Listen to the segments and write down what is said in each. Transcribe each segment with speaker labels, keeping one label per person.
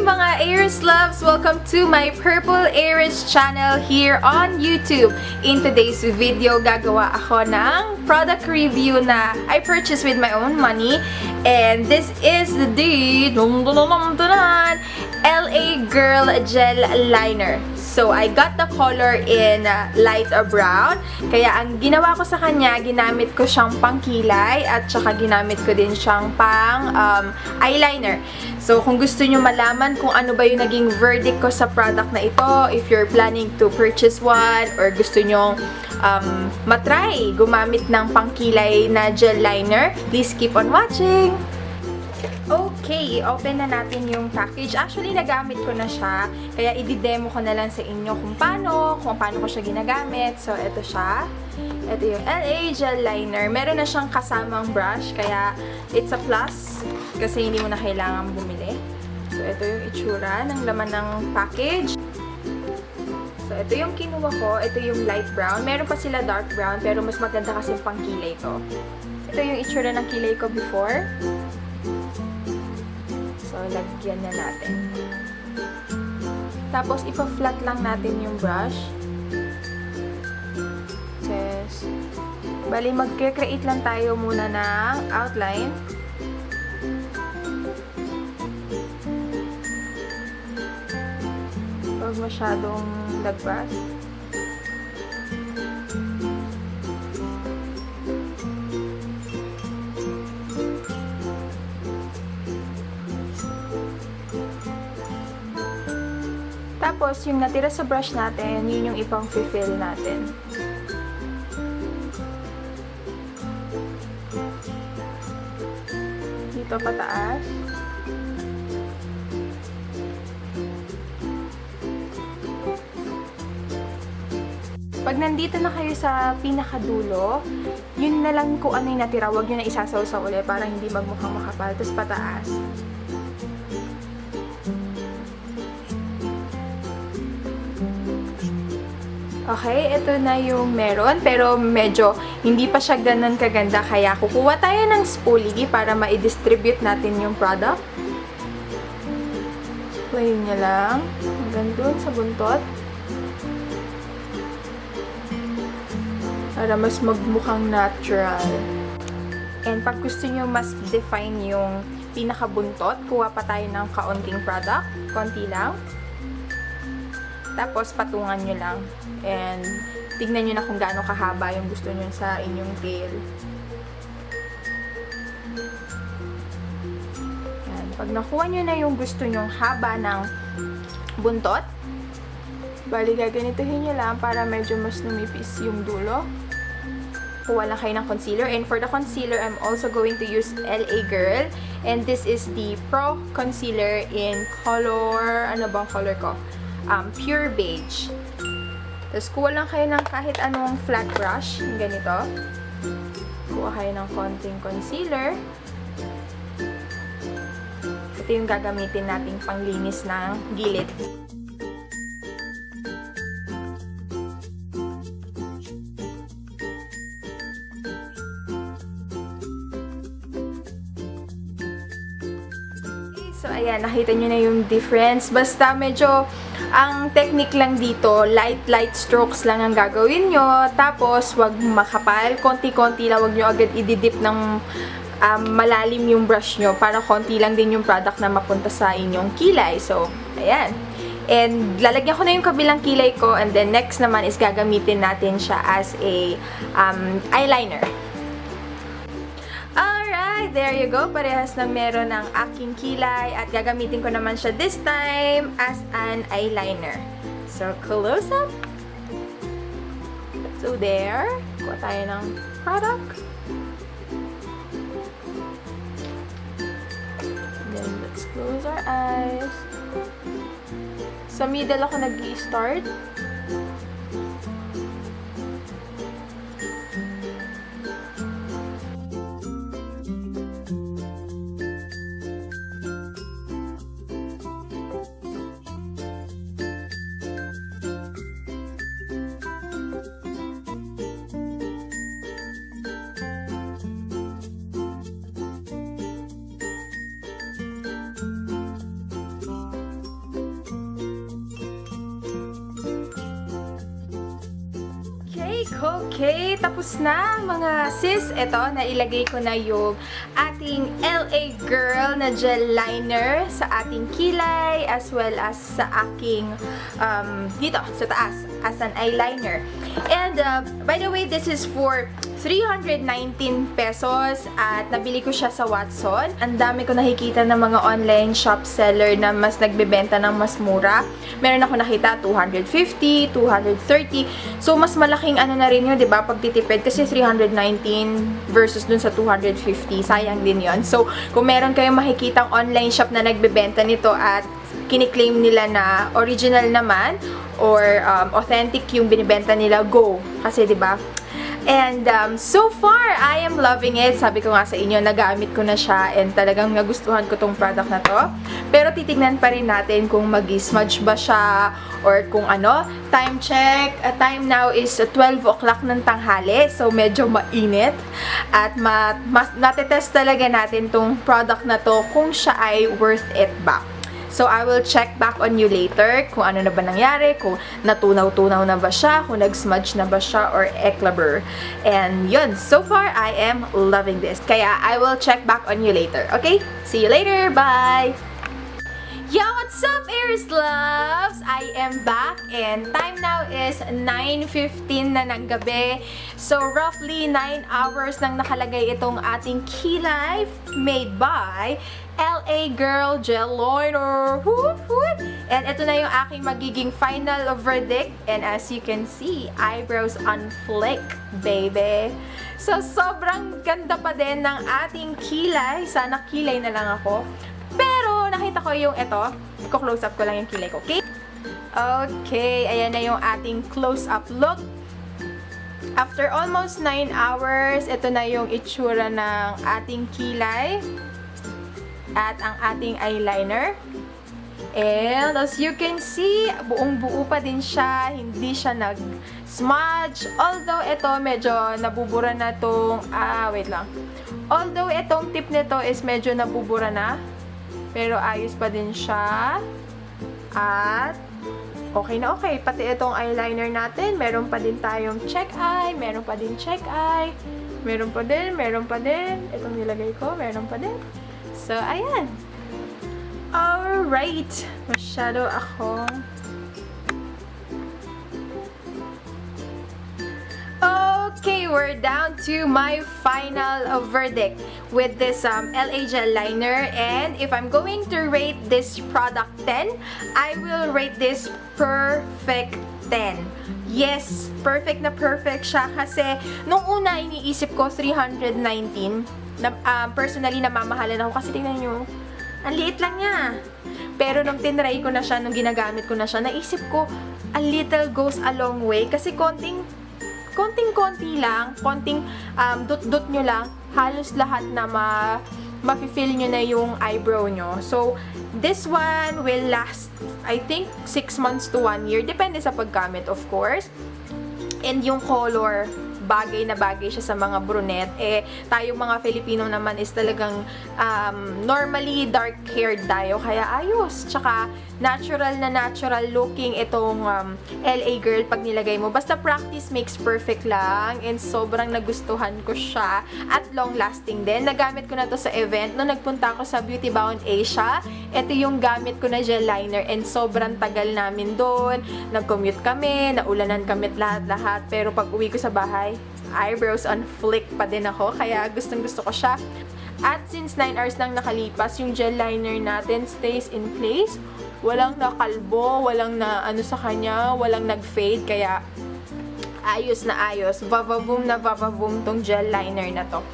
Speaker 1: mga Aries loves! Welcome to my Purple Aries channel here on YouTube. In today's video, gagawa ako ng product review na I purchased with my own money. And this is the LA Girl Gel Liner. So, I got the color in light brown. Kaya ang ginawa ko sa kanya, ginamit ko siyang pangkilay at saka ginamit ko din siyang pang eyeliner. So, kung gusto nyo malaman kung ano ba yung naging verdict ko sa product na ito, if you're planning to purchase one or gusto nyo matry gumamit ng pangkilay na gel liner, please keep on watching! Okay, open na natin yung package. Actually, nagamit ko na siya. Kaya, i-demo ko na lang sa inyo kung paano ko siya ginagamit. So, ito siya. Ito yung LA Gel Liner. Meron na siyang kasamang brush. Kaya, it's a plus. Kasi hindi mo na kailangan bumili. So, ito yung itsura ng laman ng package. So, ito yung kinuha ko. Ito yung light brown. Meron pa sila dark brown. Pero mas maganda kasi yung pangkilay to. Ito yung itsura ng kilay ko before. So, lagyan na natin. Tapos, ipa-flat lang natin yung brush. Yes. Bali, mag-create lang tayo muna ng outline. Huwag masyadong lagpas. Tapos, yung natira sa brush natin, yun yung ipang fill natin. Dito pataas. Pag nandito na kayo sa pinakadulo, yun na lang kung ano yung natira. Huwag nyo na isasaw-saw ulit para hindi magmukhang makapal. Tapos pataas. Okay, ito na yung meron, pero medyo hindi pa siya ganun kaganda, kaya kukuha tayo ng spoolie para ma-distribute natin yung product. Sprayin niya lang hanggang doon sa buntot para mas magmukhang natural. And pag gusto nyo mas define yung pinakabuntot, kuha pa tayo ng kaunting product, konti lang. Tapos, patungan nyo lang. And, tignan nyo na kung gaano kahaba yung gusto nyo sa inyong tail. Yan. Pag nakuha nyo na yung gusto nyong haba ng buntot, bali, gaganituhin nyo lang para medyo mas numipis yung dulo. Kuha lang kayo ng concealer. And for the concealer, I'm also going to use LA Girl. And this is the Pro Concealer in color, ano bang color ko? Pure beige. Tapos, kuha lang kayo ng kahit anong flat brush. Yung ganito. Kuha kayo ng konting concealer. Ito yung gagamitin nating panglinis ng gilid. So, ayan, nakita nyo na yung difference. Basta medyo, ang technique lang dito, light strokes lang ang gagawin nyo. Tapos, wag makapal. Konti-konti lang, wag nyo agad ididip ng malalim yung brush nyo para konti lang din yung product na mapunta sa inyong kilay. So, ayan. And, lalagyan ko na yung kabilang kilay ko. And then, next naman is gagamitin natin siya as a eyeliner. There you go. Parehas na meron ng aking kilay at gagamitin ko naman siya this time as an eyeliner. So, close up. So, there. Kuha tayo ng product. Then, let's close our eyes. Sa middle ako nag-i-start. Okay, tapos na mga sis. Ito, nailagay ko na yung ating LA Girl na gel liner sa ating kilay as well as sa aking dito, sa taas, as an eyeliner. And by the way, this is for 319 pesos at nabili ko siya sa Watson. Ang dami ko nakikita ng mga online shop seller na mas nagbebenta ng mas mura. Meron ako nakita 250, 230. So mas malaking ano na rin yun, 'di ba? Pagtitipid kasi 319 versus dun sa 250. Sayang din 'yon. So kung meron kayong makikitang online shop na nagbebenta nito at kiniklaim nila na original naman or authentic yung binibenta nila, go. Kasi 'di ba? And so far, I am loving it. Sabi ko nga sa inyo, nagamit ko na siya and talagang nagustuhan ko tong product na to. Pero titignan pa rin natin kung mag-smudge ba siya or kung ano. Time check. Time now is 12 o'clock ng tanghali. So, medyo mainit. At natetest talaga natin tong product na to kung siya ay worth it ba. So, I will check back on you later kung ano na ba nangyari, kung natunaw-tunaw na ba siya, kung nag-smudge na ba siya, or eclaber. And yun, so far, I am loving this. Kaya, I will check back on you later. Okay? See you later. Bye! Yo, what's up, Aries Loves? I am back and time now is 9:15 na ng gabi. So, roughly 9 hours nang nakalagay itong ating kilay made by LA Girl Gel Liner. And ito na yung aking magiging final verdict. And as you can see, eyebrows on flick, baby. So, sobrang ganda pa din ng ating kilay. Sana kilay na lang ako. Pero, nakita ko yung ito. Close up ko lang yung kilay ko, okay? Okay, ayan na yung ating close-up look. After almost 9 hours, ito na yung itsura ng ating kilay at ang ating eyeliner. And as you can see, buong-buo pa din siya. Hindi siya nag-smudge. Although ito, medyo nabubura na tong... wait lang. Although itong tip nito is medyo nabubura na. Pero ayos pa din siya. At okay na okay. Pati itong eyeliner natin, meron pa din tayong check eye. Meron pa din check eye. Meron pa din, meron pa din. Itong nilagay ko, meron pa din. So, ayan. Alright. Masyado akong... Okay, we're down to my final verdict with this LA Gel Liner. And if I'm going to rate this product 10, I will rate this perfect 10. Yes, perfect na perfect siya kasi nung una iniisip ko 319. Personally, namamahalan ako kasi tingnan nyo, ang liit lang niya. Pero nung tinry ko na siya, nung ginagamit ko na siya, naisip ko, a little goes a long way kasi konting-konti lang, konting dot-dot nyo lang, halos lahat na ma-fill nyo na yung eyebrow nyo. So, this one will last, I think, 6 months to 1 year. Depende sa paggamit, of course. And yung color, bagay na bagay siya sa mga brunette. Eh, tayong mga Filipino naman is talagang normally dark-haired tayo. Kaya ayos. Tsaka natural na natural looking itong LA Girl pag nilagay mo. Basta practice makes perfect lang. And sobrang nagustuhan ko siya. At long-lasting din. Nagamit ko na to sa event. Nung nagpunta ako sa Beauty Bound Asia, ito yung gamit ko na gel liner. And sobrang tagal namin doon. Nag-commute kami. Naulanan kami lahat-lahat. Pero pag uwi ko sa bahay, eyebrows on flick pa din ako. Kaya gustong-gusto ko siya. At since 9 hours nang nakalipas, yung gel liner natin stays in place. Walang nakalbo, walang na ano sa kanya, walang nag-fade. Kaya ayos na ayos. Vavavoom na vavavoom tong gel liner na to.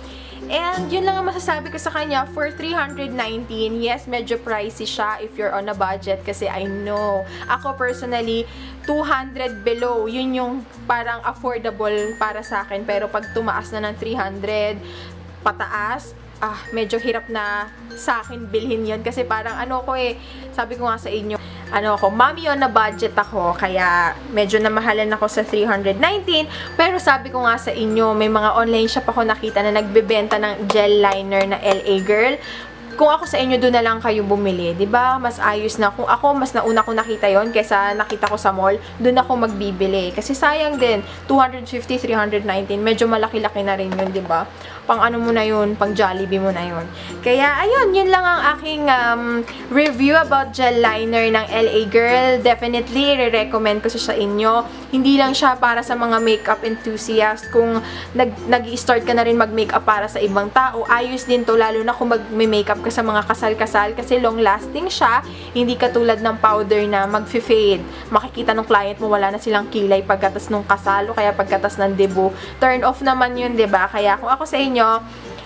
Speaker 1: And yun lang ang masasabi ko sa kanya. For 319, yes, medyo pricey siya if you're on a budget. Kasi I know, ako personally, 200 below, yun yung parang affordable para sa akin. Pero pag tumaas na ng 300 pataas, medyo hirap na sa akin bilhin yun. Kasi parang sabi ko nga sa inyo, mommy on na budget ako, kaya medyo namahalan ako sa 319. Pero sabi ko nga sa inyo, may mga online shop ako nakita na nagbebenta ng gel liner na LA Girl. kung ako sa inyo, doon na lang kayo bumili. 'Di ba? Mas ayos na. Kung ako, mas nauna ko nakita yon kaysa nakita ko sa mall, doon ako magbibili. Kasi sayang din, 250, 319, medyo malaki-laki na rin yun, 'di ba? Pang ano mo na yun, pang Jollibee mo na yun. Kaya, ayun, yun lang ang aking review about gel liner ng LA Girl. Definitely, i-recommend ko siya sa inyo. Hindi lang siya para sa mga makeup enthusiast. Kung nag-start ka na rin mag-makeup para sa ibang tao, ayos din to, lalo na kung mag-makeup ka sa mga kasal-kasal, kasi long-lasting siya. Hindi katulad ng powder na mag-fade. Makikita ng client mo, wala na silang kilay pagkatas ng kasal o kaya pagkatas ng debut. Turn off naman yun, 'di ba? Kaya kung ako sa inyo,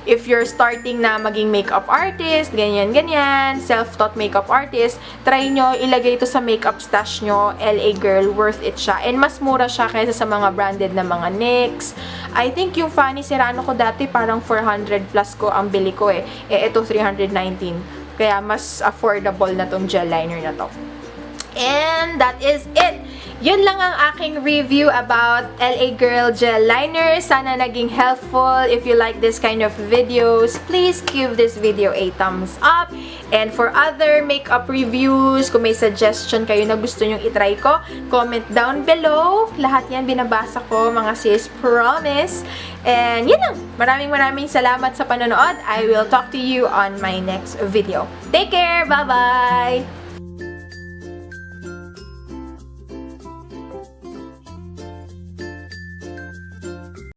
Speaker 1: if you're starting na maging makeup artist, ganyan-ganyan, self-taught makeup artist, try nyo, ilagay ito sa makeup stash nyo. LA Girl, worth it siya. And mas mura siya kaysa sa mga branded na mga NYX. I think yung Fanny Serrano ko dati, parang 400 plus ko ang bili ko eh. Ito 319. Kaya mas affordable na tong gel liner na to. And that is it. Yun lang ang aking review about LA Girl Gel Liner. Sana naging helpful. If you like this kind of videos, please give this video a thumbs up. And for other makeup reviews, kung may suggestion kayo na gusto nyong itry ko, comment down below. Lahat yan binabasa ko, mga sis, promise. And yun lang. Maraming salamat sa panonood. I will talk to you on my next video. Take care! Bye-bye!